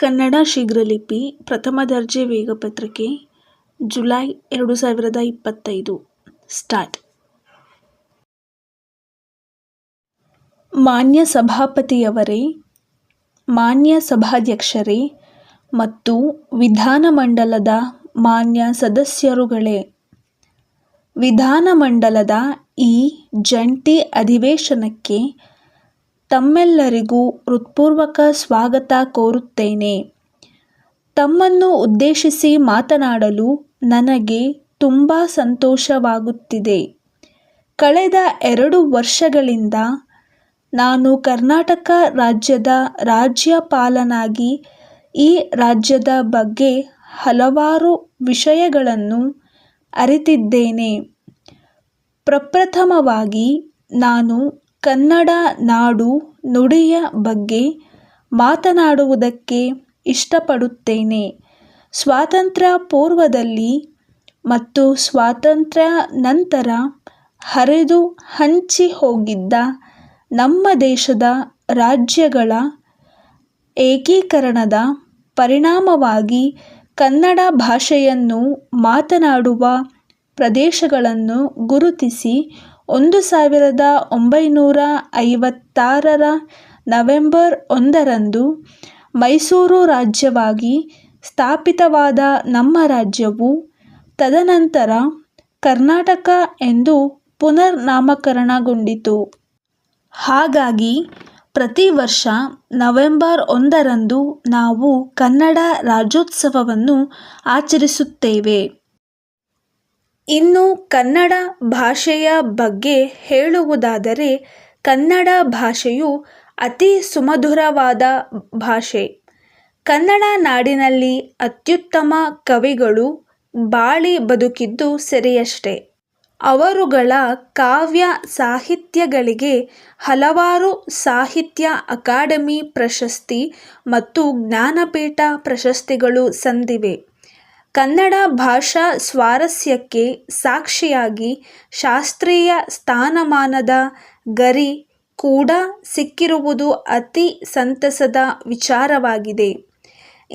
ಕನ್ನಡ ಶೀಘ್ರಲಿಪಿ ಪ್ರಥಮ ದರ್ಜೆ ವೇಗಪತ್ರಿಕೆ July 2025 start. ಮಾನ್ಯ ಸಭಾಪತಿಯವರೇ, ಮಾನ್ಯ ಸಭಾಧ್ಯಕ್ಷರೇ ಮತ್ತು ವಿಧಾನಮಂಡಲದ ಮಾನ್ಯ ಸದಸ್ಯರುಗಳೇ, ವಿಧಾನಮಂಡಲದ ಈ ಜಂಟಿ ಅಧಿವೇಶನಕ್ಕೆ ತಮ್ಮೆಲ್ಲರಿಗೂ ಹೃತ್ಪೂರ್ವಕ ಸ್ವಾಗತ ಕೋರುತ್ತೇನೆ. ತಮ್ಮನ್ನು ಉದ್ದೇಶಿಸಿ ಮಾತನಾಡಲು ನನಗೆ ತುಂಬ ಸಂತೋಷವಾಗುತ್ತಿದೆ. ಕಳೆದ 2 ವರ್ಷಗಳಿಂದ ನಾನು ಕರ್ನಾಟಕ ರಾಜ್ಯದ ರಾಜ್ಯಪಾಲನಾಗಿ ಈ ರಾಜ್ಯದ ಬಗ್ಗೆ ಹಲವಾರು ವಿಷಯಗಳನ್ನು ಅರಿತಿದ್ದೇನೆ. ಪ್ರಪ್ರಥಮವಾಗಿ ನಾನು ಕನ್ನಡ ನಾಡು ನುಡಿಯ ಬಗ್ಗೆ ಮಾತನಾಡುವುದಕ್ಕೆ ಇಷ್ಟಪಡುತ್ತೇನೆ. ಸ್ವಾತಂತ್ರ್ಯ ಪೂರ್ವದಲ್ಲಿ ಮತ್ತು ಸ್ವಾತಂತ್ರ್ಯ ನಂತರ ಹರಿದು ಹಂಚಿ ಹೋಗಿದ್ದ ನಮ್ಮ ದೇಶದ ರಾಜ್ಯಗಳ ಏಕೀಕರಣದ ಪರಿಣಾಮವಾಗಿ ಕನ್ನಡ ಭಾಷೆಯನ್ನು ಮಾತನಾಡುವ ಪ್ರದೇಶಗಳನ್ನು ಗುರುತಿಸಿ 1956ರ ನವೆಂಬರ್ 1ರಂದು ಮೈಸೂರು ರಾಜ್ಯವಾಗಿ ಸ್ಥಾಪಿತವಾದ ನಮ್ಮ ರಾಜ್ಯವು ತದನಂತರ ಕರ್ನಾಟಕ ಎಂದು ಪುನರ್ನಾಮಕರಣಗೊಂಡಿತು. ಹಾಗಾಗಿ ಪ್ರತಿ ವರ್ಷ ನವೆಂಬರ್ 1ರಂದು ನಾವು ಕನ್ನಡ ರಾಜ್ಯೋತ್ಸವವನ್ನು ಆಚರಿಸುತ್ತೇವೆ. ಇನ್ನು ಕನ್ನಡ ಭಾಷೆಯ ಬಗ್ಗೆ ಹೇಳುವುದಾದರೆ, ಕನ್ನಡ ಭಾಷೆಯು ಅತಿ ಸುಮಧುರವಾದ ಭಾಷೆ. ಕನ್ನಡ ನಾಡಿನಲ್ಲಿ ಅತ್ಯುತ್ತಮ ಕವಿಗಳು ಬಾಳಿ ಬದುಕಿದ್ದು ಸರಿಯಷ್ಟೇ. ಅವರುಗಳ ಕಾವ್ಯ ಸಾಹಿತ್ಯಗಳಿಗೆ ಹಲವಾರು ಸಾಹಿತ್ಯ ಅಕಾಡೆಮಿ ಪ್ರಶಸ್ತಿ ಮತ್ತು ಜ್ಞಾನಪೀಠ ಪ್ರಶಸ್ತಿಗಳು ಸಂದಿವೆ. ಕನ್ನಡ ಭಾಷಾ ಸ್ವಾರಸ್ಯಕ್ಕೆ ಸಾಕ್ಷಿಯಾಗಿ ಶಾಸ್ತ್ರೀಯ ಸ್ಥಾನಮಾನದ ಗರಿ ಕೂಡ ಸಿಕ್ಕಿರುವುದು ಅತಿ ಸಂತಸದ ವಿಚಾರವಾಗಿದೆ.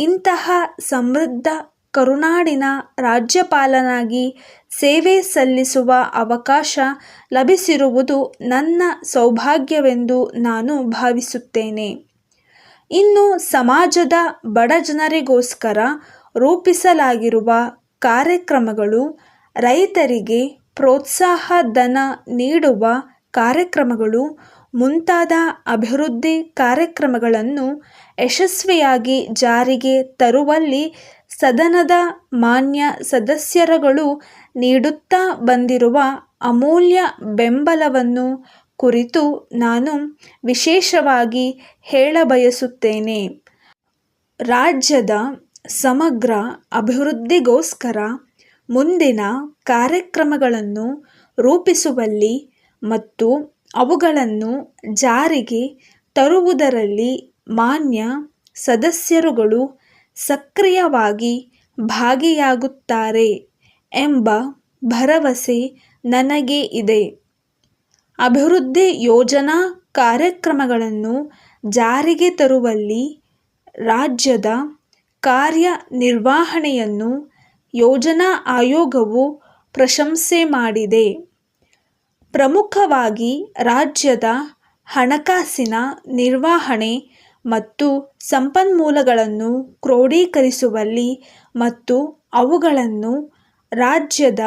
ಇಂತಹ ಸಮೃದ್ಧ ಕರುನಾಡಿನ ರಾಜ್ಯಪಾಲನಾಗಿ ಸೇವೆ ಸಲ್ಲಿಸುವ ಅವಕಾಶ ಲಭಿಸಿರುವುದು ನನ್ನ ಸೌಭಾಗ್ಯವೆಂದು ನಾನು ಭಾವಿಸುತ್ತೇನೆ. ಇನ್ನು ಸಮಾಜದ ಬಡಜನರಿಗೋಸ್ಕರ ರೂಪಿಸಲಾಗಿರುವ ಕಾರ್ಯಕ್ರಮಗಳು, ರೈತರಿಗೆ ಪ್ರೋತ್ಸಾಹ ಧನ ನೀಡುವ ಕಾರ್ಯಕ್ರಮಗಳು ಮುಂತಾದ ಅಭಿವೃದ್ಧಿ ಕಾರ್ಯಕ್ರಮಗಳನ್ನು ಯಶಸ್ವಿಯಾಗಿ ಜಾರಿಗೆ ತರುವಲ್ಲಿ ಸದನದ ಮಾನ್ಯ ಸದಸ್ಯರುಗಳು ನೀಡುತ್ತಾ ಬಂದಿರುವ ಅಮೂಲ್ಯ ಬೆಂಬಲವನ್ನು ಕುರಿತು ನಾನು ವಿಶೇಷವಾಗಿ ಹೇಳಬಯಸುತ್ತೇನೆ. ರಾಜ್ಯದ ಸಮಗ್ರ ಅಭಿವೃದ್ಧಿಗೋಸ್ಕರ ಮುಂದಿನ ಕಾರ್ಯಕ್ರಮಗಳನ್ನು ರೂಪಿಸುವಲ್ಲಿ ಮತ್ತು ಅವುಗಳನ್ನು ಜಾರಿಗೆ ತರುವುದರಲ್ಲಿ ಮಾನ್ಯ ಸದಸ್ಯರುಗಳು ಸಕ್ರಿಯವಾಗಿ ಭಾಗಿಯಾಗುತ್ತಾರೆ ಎಂಬ ಭರವಸೆ ನನಗೆ ಇದೆ. ಅಭಿವೃದ್ಧಿ ಯೋಜನಾ ಕಾರ್ಯಕ್ರಮಗಳನ್ನು ಜಾರಿಗೆ ತರುವಲ್ಲಿ ರಾಜ್ಯದ ಕಾರ್ಯನಿರ್ವಹಣೆಯನ್ನು ಯೋಜನಾ ಆಯೋಗವು ಪ್ರಶಂಸೆ ಮಾಡಿದೆ. ಪ್ರಮುಖವಾಗಿ ರಾಜ್ಯದ ಹಣಕಾಸಿನ ನಿರ್ವಹಣೆ ಮತ್ತು ಸಂಪನ್ಮೂಲಗಳನ್ನು ಕ್ರೋಢೀಕರಿಸುವಲ್ಲಿ ಮತ್ತು ಅವುಗಳನ್ನು ರಾಜ್ಯದ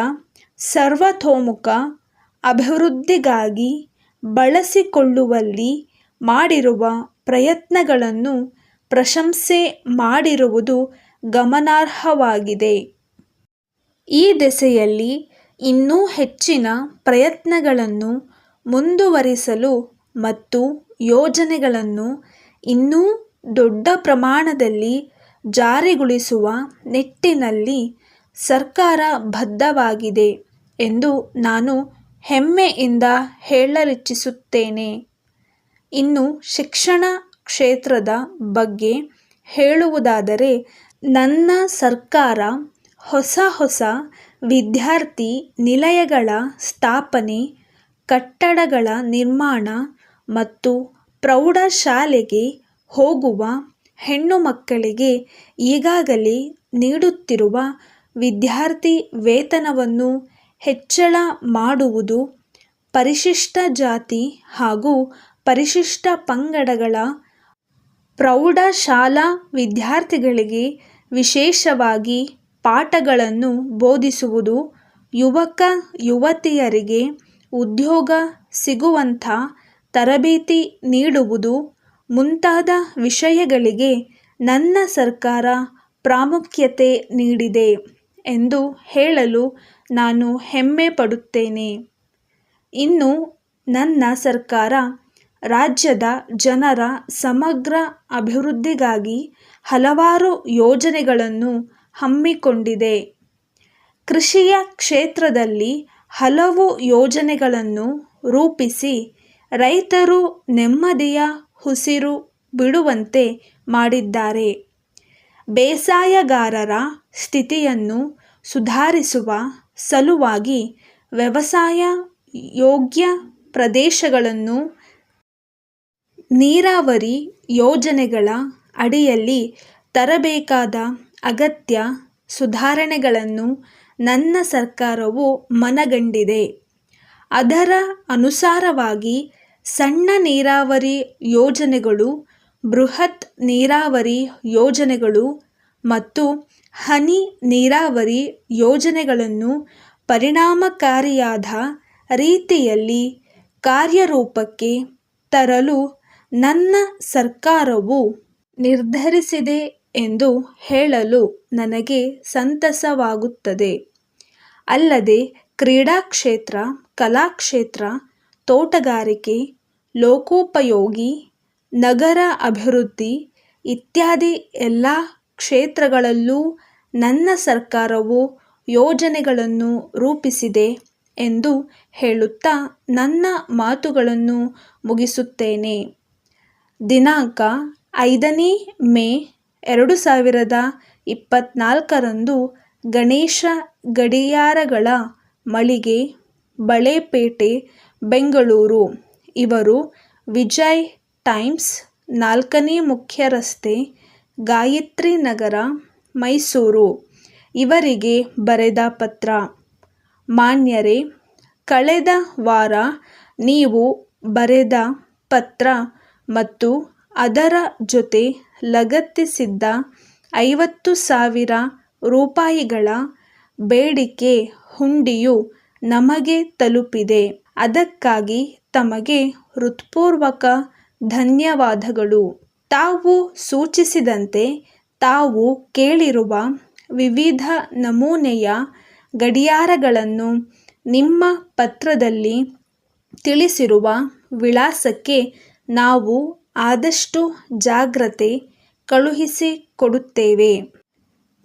ಸರ್ವತೋಮುಖ ಅಭಿವೃದ್ಧಿಗಾಗಿ ಬಳಸಿಕೊಳ್ಳುವಲ್ಲಿ ಮಾಡಿರುವ ಪ್ರಯತ್ನಗಳನ್ನು ಪ್ರಶಂಸೆ ಮಾಡಿರುವುದು ಗಮನಾರ್ಹವಾಗಿದೆ. ಈ ದಿಸೆಯಲ್ಲಿ ಇನ್ನೂ ಹೆಚ್ಚಿನ ಪ್ರಯತ್ನಗಳನ್ನು ಮುಂದುವರಿಸಲು ಮತ್ತು ಯೋಜನೆಗಳನ್ನು ಇನ್ನೂ ದೊಡ್ಡ ಪ್ರಮಾಣದಲ್ಲಿ ಜಾರಿಗೊಳಿಸುವ ನಿಟ್ಟಿನಲ್ಲಿ ಸರ್ಕಾರ ಬದ್ಧವಾಗಿದೆ ಎಂದು ನಾನು ಹೆಮ್ಮೆಯಿಂದ ಹೇಳಲಿಚ್ಛಿಸುತ್ತೇನೆ. ಇನ್ನು ಶಿಕ್ಷಣ ಕ್ಷೇತ್ರದ ಬಗ್ಗೆ ಹೇಳುವುದಾದರೆ, ನನ್ನ ಸರ್ಕಾರ ಹೊಸ ವಿದ್ಯಾರ್ಥಿ ನಿಲಯಗಳ ಸ್ಥಾಪನೆ, ಕಟ್ಟಡಗಳ ನಿರ್ಮಾಣ ಮತ್ತು ಪ್ರೌಢಶಾಲೆಗೆ ಹೋಗುವ ಹೆಣ್ಣು ಮಕ್ಕಳಿಗೆ ಈಗಾಗಲೇ ನೀಡುತ್ತಿರುವ ವಿದ್ಯಾರ್ಥಿ ವೇತನವನ್ನು ಹೆಚ್ಚಳ ಮಾಡುವುದು, ಪರಿಶಿಷ್ಟ ಜಾತಿ ಹಾಗೂ ಪರಿಶಿಷ್ಟ ಪಂಗಡಗಳ ಪ್ರೌಢಶಾಲಾ ವಿದ್ಯಾರ್ಥಿಗಳಿಗೆ ವಿಶೇಷವಾಗಿ ಪಾಠಗಳನ್ನು ಬೋಧಿಸುವುದು, ಯುವಕ ಯುವತಿಯರಿಗೆ ಉದ್ಯೋಗ ಸಿಗುವಂಥ ತರಬೇತಿ ನೀಡುವುದು ಮುಂತಾದ ವಿಷಯಗಳಿಗೆ ನನ್ನ ಸರ್ಕಾರ ಪ್ರಾಮುಖ್ಯತೆ ನೀಡಿದೆ ಎಂದು ಹೇಳಲು ನಾನು ಹೆಮ್ಮೆ ಪಡುತ್ತೇನೆ. ಇನ್ನು ನನ್ನ ಸರ್ಕಾರ ರಾಜ್ಯದ ಜನರ ಸಮಗ್ರ ಅಭಿವೃದ್ಧಿಗಾಗಿ ಹಲವಾರು ಯೋಜನೆಗಳನ್ನು ಹಮ್ಮಿಕೊಂಡಿದೆ. ಕೃಷಿಯ ಕ್ಷೇತ್ರದಲ್ಲಿ ಹಲವು ಯೋಜನೆಗಳನ್ನು ರೂಪಿಸಿ ರೈತರು ನೆಮ್ಮದಿಯ ಉಸಿರು ಬಿಡುವಂತೆ ಮಾಡಿದ್ದಾರೆ. ಬೇಸಾಯಗಾರರ ಸ್ಥಿತಿಯನ್ನು ಸುಧಾರಿಸುವ ಸಲುವಾಗಿ ವ್ಯವಸಾಯ ಯೋಗ್ಯ ಪ್ರದೇಶಗಳನ್ನು ನೀರಾವರಿ ಯೋಜನೆಗಳ ಅಡಿಯಲ್ಲಿ ತರಬೇಕಾದ ಅಗತ್ಯ ಸುಧಾರಣೆಗಳನ್ನು ನನ್ನ ಸರ್ಕಾರವು ಮನಗಂಡಿದೆ. ಅದರ ಅನುಸಾರವಾಗಿ ಸಣ್ಣ ನೀರಾವರಿ ಯೋಜನೆಗಳು, ಬೃಹತ್ ನೀರಾವರಿ ಯೋಜನೆಗಳು ಮತ್ತು ಹನಿ ನೀರಾವರಿ ಯೋಜನೆಗಳನ್ನು ಪರಿಣಾಮಕಾರಿಯಾದ ರೀತಿಯಲ್ಲಿ ಕಾರ್ಯರೂಪಕ್ಕೆ ತರಲು ನನ್ನ ಸರ್ಕಾರವು ನಿರ್ಧರಿಸಿದೆ ಎಂದು ಹೇಳಲು ನನಗೆ ಸಂತಸವಾಗುತ್ತದೆ. ಅಲ್ಲದೆ ಕ್ರೀಡಾ ಕ್ಷೇತ್ರ, ಕಲಾಕ್ಷೇತ್ರ, ತೋಟಗಾರಿಕೆ, ಲೋಕೋಪಯೋಗಿ, ನಗರ ಅಭಿವೃದ್ಧಿ ಇತ್ಯಾದಿ ಎಲ್ಲ ಕ್ಷೇತ್ರಗಳಲ್ಲೂ ನನ್ನ ಸರ್ಕಾರವು ಯೋಜನೆಗಳನ್ನು ರೂಪಿಸಿದೆ ಎಂದು ಹೇಳುತ್ತಾ ನನ್ನ ಮಾತುಗಳನ್ನು ಮುಗಿಸುತ್ತೇನೆ. ದಿನಾಂಕ 5ನೇ ಮೇ 2024ರಂದು ಗಣೇಶ ಗಡಿಯಾರಗಳ ಮಳಿಗೆ, ಬಳೆಪೇಟೆ, ಬೆಂಗಳೂರು. ಇವರು ವಿಜಯ್ ಟೈಮ್ಸ್, 4ನೇ ಮುಖ್ಯ ರಸ್ತೆ, ಗಾಯತ್ರಿ ನಗರ, ಮೈಸೂರು. ಇವರಿಗೆ ಬರೆದ ಪತ್ರ. ಮಾನ್ಯರೇ, ಕಳೆದ ವಾರ ನೀವು ಬರೆದ ಪತ್ರ ಮತ್ತು ಅದರ ಜೊತೆ ಲಗತ್ತಿಸಿದ್ದ 50,000 ರೂಪಾಯಿಗಳ ಬೇಡಿಕೆ ಹುಂಡಿಯು ನಮಗೆ ತಲುಪಿದೆ. ಅದಕ್ಕಾಗಿ ತಮಗೆ ಹೃತ್ಪೂರ್ವಕ ಧನ್ಯವಾದಗಳು. ತಾವು ಸೂಚಿಸಿದಂತೆ ತಾವು ಕೇಳಿರುವ ವಿವಿಧ ನಮೂನೆಯ ಗಡಿಯಾರಗಳನ್ನು ನಿಮ್ಮ ಪತ್ರದಲ್ಲಿ ತಿಳಿಸಿರುವ ವಿಳಾಸಕ್ಕೆ ನಾವು ಆದಷ್ಟು ಜಾಗ್ರತೆ ಕಳುಹಿಸಿಕೊಡುತ್ತೇವೆ.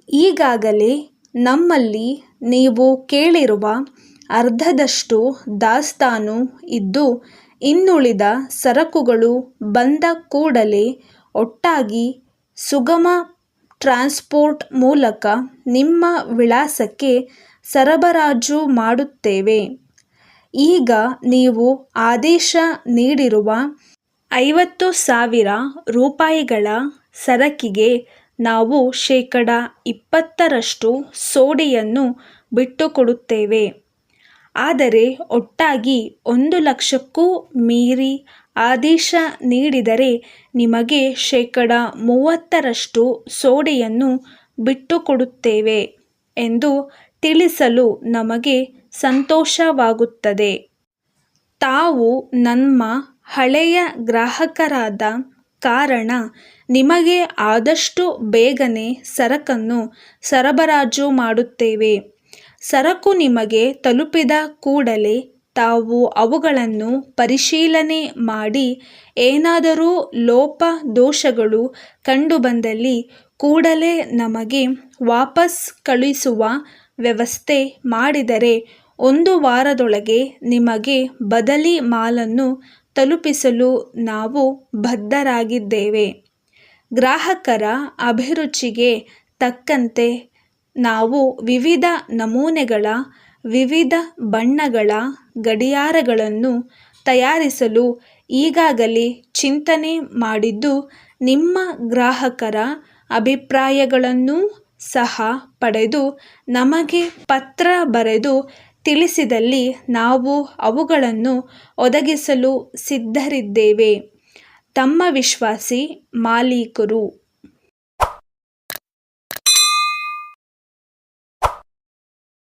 ಈಗಾಗಲೇ ನಮ್ಮಲ್ಲಿ ನೀವು ಕೇಳಿರುವ ಅರ್ಧದಷ್ಟು ದಾಸ್ತಾನು ಇದ್ದು, ಇನ್ನುಳಿದ ಸರಕುಗಳು ಬಂದ ಕೂಡಲೇ ಒಟ್ಟಾಗಿ ಸುಗಮ ಟ್ರಾನ್ಸ್ಪೋರ್ಟ್ ಮೂಲಕ ನಿಮ್ಮ ವಿಳಾಸಕ್ಕೆ ಸರಬರಾಜು ಮಾಡುತ್ತೇವೆ. ಈಗ ನೀವು ಆದೇಶ ನೀಡಿರುವ 50,000 ರೂಪಾಯಿಗಳ ಸರಕಿಗೆ ನಾವು ಶೇಕಡಾ 20ರಷ್ಟು ಸೋಡಿಯನ್ನು ಬಿಟ್ಟುಕೊಡುತ್ತೇವೆ. ಆದರೆ ಒಟ್ಟಾಗಿ 1,00,000ಕ್ಕೂ ಮೀರಿ ಆದೇಶ ನೀಡಿದರೆ ನಿಮಗೆ ಶೇಕಡಾ 30ರಷ್ಟು ಸೋಡಿಯನ್ನು ಬಿಟ್ಟುಕೊಡುತ್ತೇವೆ ಎಂದು ತಿಳಿಸಲು ನಮಗೆ ಸಂತೋಷವಾಗುತ್ತದೆ. ತಾವು ನಮ್ಮ ಹಳೆಯ ಗ್ರಾಹಕರಾದ ಕಾರಣ ನಿಮಗೆ ಆದಷ್ಟು ಬೇಗನೆ ಸರಕನ್ನು ಸರಬರಾಜು ಮಾಡುತ್ತೇವೆ. ಸರಕು ನಿಮಗೆ ತಲುಪಿದ ಕೂಡಲೇ ತಾವು ಅವುಗಳನ್ನು ಪರಿಶೀಲನೆ ಮಾಡಿ ಏನಾದರೂ ಲೋಪದೋಷಗಳು ಕಂಡುಬಂದಲ್ಲಿ ಕೂಡಲೇ ನಮಗೆ ವಾಪಸ್ ಕಳುಹಿಸುವ ವ್ಯವಸ್ಥೆ ಮಾಡಿದರೆ 1 ವಾರದೊಳಗೆ ನಿಮಗೆ ಬದಲಿ ಮಾಲನ್ನು ತಲುಪಿಸಲು ನಾವು ಬದ್ಧರಾಗಿದ್ದೇವೆ. ಗ್ರಾಹಕರ ಅಭಿರುಚಿಗೆ ತಕ್ಕಂತೆ ನಾವು ವಿವಿಧ ನಮೂನೆಗಳ, ವಿವಿಧ ಬಣ್ಣಗಳ ಗಡಿಯಾರಗಳನ್ನು ತಯಾರಿಸಲು ಈಗಾಗಲೇ ಚಿಂತನೆ ಮಾಡಿದ್ದು ನಿಮ್ಮ ಗ್ರಾಹಕರ ಅಭಿಪ್ರಾಯಗಳನ್ನೂ ಸಹ ಪಡೆದು ನಮಗೆ ಪತ್ರ ಬರೆದು ತಿಳಿಸಿದಲ್ಲಿ ನಾವು ಅವುಗಳನ್ನು ಒದಗಿಸಲು ಸಿದ್ಧರಿದ್ದೇವೆ. ತಮ್ಮ ವಿಶ್ವಾಸಿ ಮಾಲೀಕರು